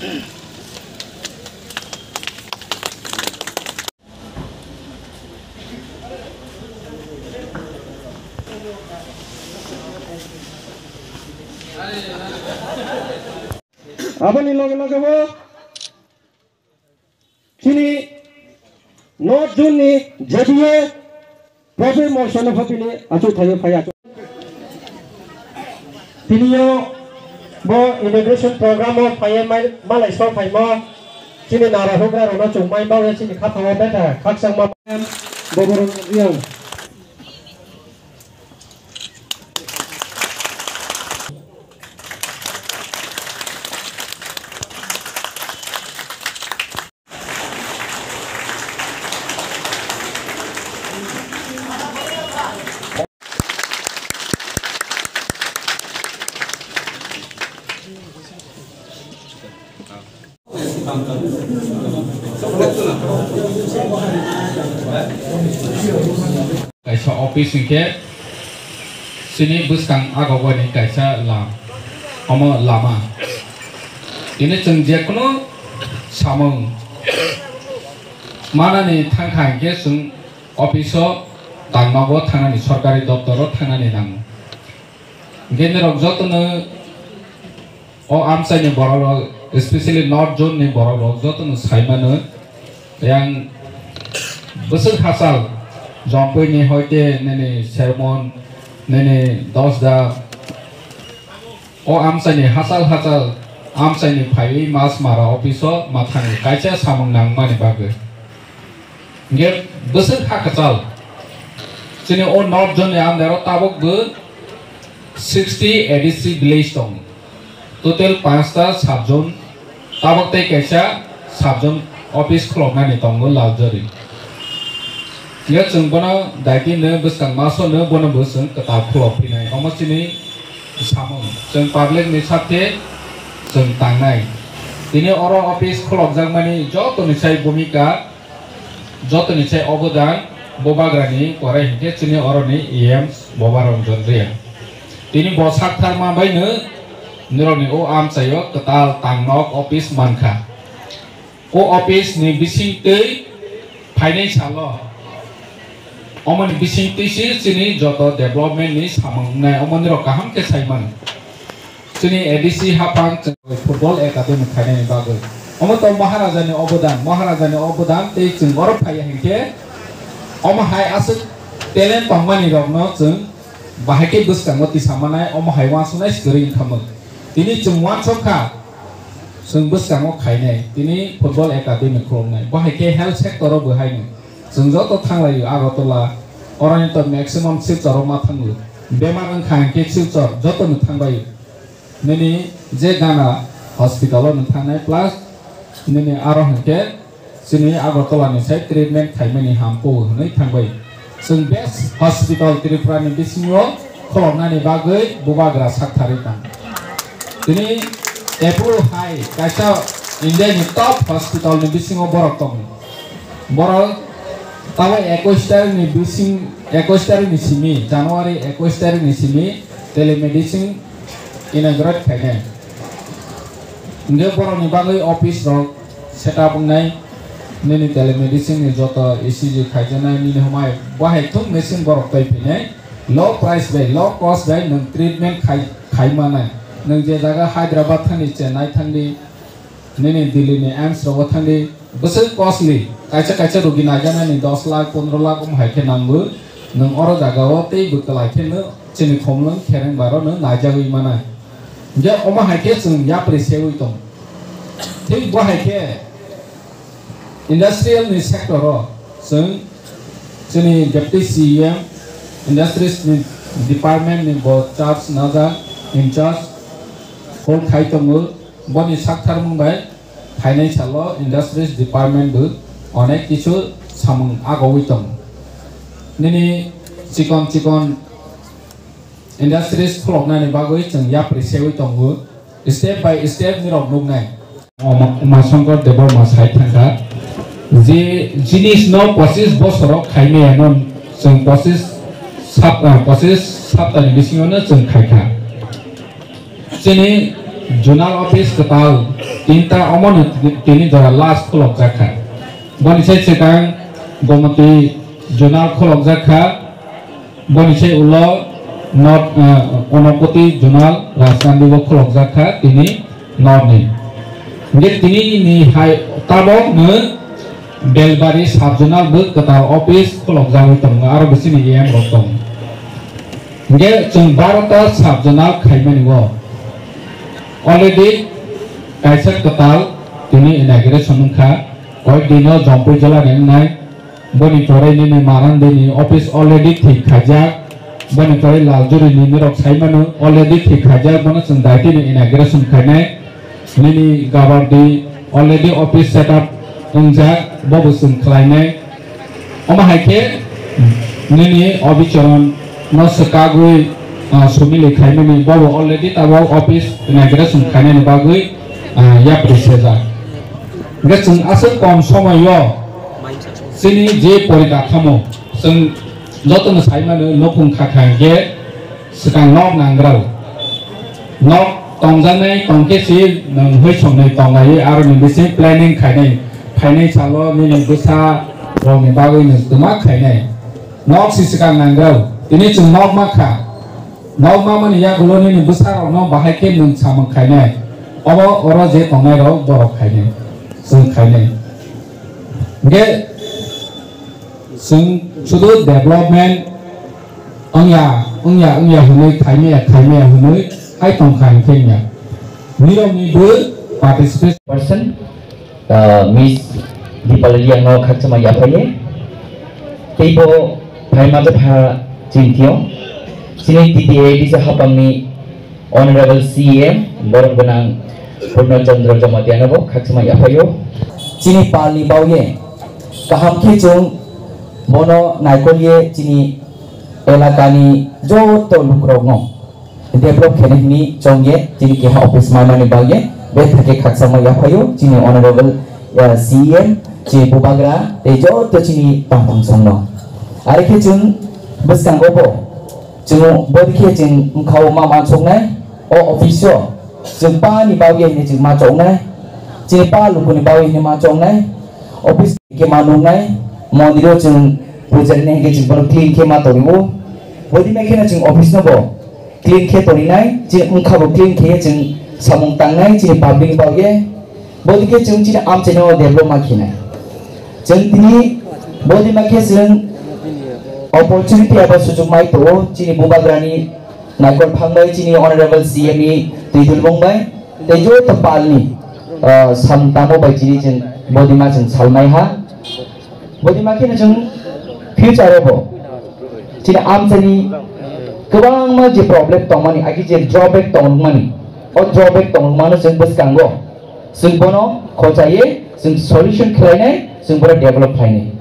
Abang ini lagi bo, kini North Zone ni jadi profit motion of ini acu thayo payah. Kini yo bo immigration program of payah malai so payah mo, kini nara hoga rona cumai bawa kini khat hawa beta, khat sang ma boborong yang. Kaisa office ke sini bus kang agawa ni kaisa lam omo lama ini cengje kono samung mana ni thangkhang ke sung office tangmago thangani sarkari doptoro thangani nang genero jotno o amsa ni borok especially North Zone ni borok jotno saimano yang besar hasal jompe ni hoite nene sermon nene dosda o amsa ni hasal amsa ni phai mas mara ofiso mathang kaisa samung nang mani bage nge besar hakasal sini o North Zone yang dero tabok be 60 ADC village tong total 5 subzone tabok te kaisa subzone office khlokna ni tongo laljari ya jeng bono daki ne besang maso ne bono besang ketal khlok pinai omosini samung jeng public ni sathe jeng tangnai tini oro office khlok jangmani joto ni sai bhumika joto ni sai obodan bobagrani korai hingke chini oro ni EMS bobarong jondria tini bosak tharma bai ne nironi o amsayo ketal tangnok office manka o office ni bising tei financial law omon bising tei sini joto development ni samang nai omon ro kaham ke saiman sini ADC hapang football academy khaine ni bagai omon to maharaja ni obodan tei chingor phaya hingke omo hai asuk talent pangmani rokno chung bahake buskango ti samanai omo hai wasunai skring khamuk tini chungwan chokha जों बसगाङाव खायनाय दिनै football academy खुलिनाय बाहायके हेल्थ सेक्टराव बोहायनो जों जत थांलायो आगरतला अरायत मैक्सिमाम सिलचराव मा थाङो बेमार ओंखारके सिलचर जतनो थांबायो नैनि जे गाना हस्पिटालाव थांनाय प्लास नैनि आरो हंके जोंनि आगरतलानिफ्राय ट्रिटमेन्ट खायमानि हामखौ होनै थांबाय जों बेस्ट हस्पिटाल त्रिपुरानि बिसिङाव खुलिनायनि बागै बुबाग्रा साकथारि दं दिनै Apple High, kaisa India ni top hospital ni bisingo borok tong. Borok tawa 21 ni bising 21 ni simi Januari 21 ni simi telemedicine inaugurate khaine. Nge borok ni bagai office rok setup ngai nini telemedicine ni joto ECG khaijana ni homai bahai thum machine borok tai phine low price by low cost by nang treatment khaimana नों जे जागा हैदराबाद थांनि चेन्नाई थांनि नैनि दिल्ली नि एम्स रग थांनि बोसोर कस्टली कायसा रोगी नाजानानि 10 लाख 15 लाख हायखे नांगो नों अर जागाव तै बुकलायखेनो चिनि खमलं खेरें बारो नों नाजागै माना जे अमा हायखे जों या प्रेसेवै दं थै बहायखे इंडस्ट्रियल नि सेक्टर जों चिनि डेप्टी सीएम इंडस्ट्रीज नि डिपार्टमेंट नि बो चार्ज नाजा in charge Kol khai tongo boni sakthar mungbai financial industries department bu onek kichu samung agoi tong nini chikon industries khloknani bagoi chung ya presewoi tongo step by step ni rok nugnai oma sankar debor ma sai thangka je jinis no 25 bosoro khaine non chung 25 saptani bisingono chung khaika Sini jurnal office ketal tinta omon tini jora last kolok jakha boni sai sekang gomati jonal kolok jakha boni sai ulo not onopoti jonal rajkandi bo kolok jakha tini not ni nge tini ni hai tabok ne Belbari Subjonal bu ketal office kolok jawi tong aro besini em rotong nge chung Bharata Subjonal khaimani go already kaisat ketal tini inauguration nungkha koi dino Jampui jala nai boni torai ni maran dini office already thik khajak boni torai Laljuri ni mirok saimanu already thik khajak bono chung daiti ni inauguration khainai nini gabardi already office setup ungjak bobo chung khlainai oma haike nini obicharon no sakagui sumili khaimani bobo already tabo office inauguration khainai ni bagui ya preseza gachung asal kom somayo sini je porika thamo sung lotong saimanu nokung khakhang ge sekang nok nangrau nok tongjanai tongke si nang hoi songnai tongai aro ni bisi planning khainai khainai chalo ni busa rong ni bagui ni tuma khainai nok si sekang nangrau ini chung nok makha nok mamani ya gulo ni busa rong no bahai ke nung samang khainai obo oro je tongai ro borok khainai sung khainai ge sung sudu development ongya hunui khaimia hunui hai tong khain thengya niro ni bu participate person Miss Dipali yang no khachama ya phaye teibo phaima ja pha chinthiyo sini TTA bisa hapamni honorable CM borok benang Purna Chandra Jamatiana bo khachama ya phayo sini pali bauye kaham khechung bono naikoliye sini elakani joto lukrongo develop khenini chongye sini ke office mamani bauye bethake khachama ya phayo sini honorable CM ci Bubagra te joto sini pampang songno ari khechung besang obo chung bodi khechung khau mama chongnai o office chung pa ni bauye ni chung ma chongnai chung pa lukuni bauye ni ma chongnai office ke manungnai mondiro chung pujarne ke chung bor clean ke ma toribo bodi me khena chung office no bo clean ke torinai chung khabo clean ke chung samung tangnai chung public bauye bodi ke chung chung am cheno develop ma khina chung tini bodi ma ke chung opportunity aba sujug mai to chini Bubagrani nakon phangbai chini honorable CM ni tidul bongbai tejo tapalni samtamo bai chini chung bodi ma chung salmai ha bodi ma ke chung future bo chini am chani kebang ma je problem tongmani aki je drawback tongmani o drawback tongmani chung buskango chung bono khojaye chung solution khlainai chung bora develop khlainai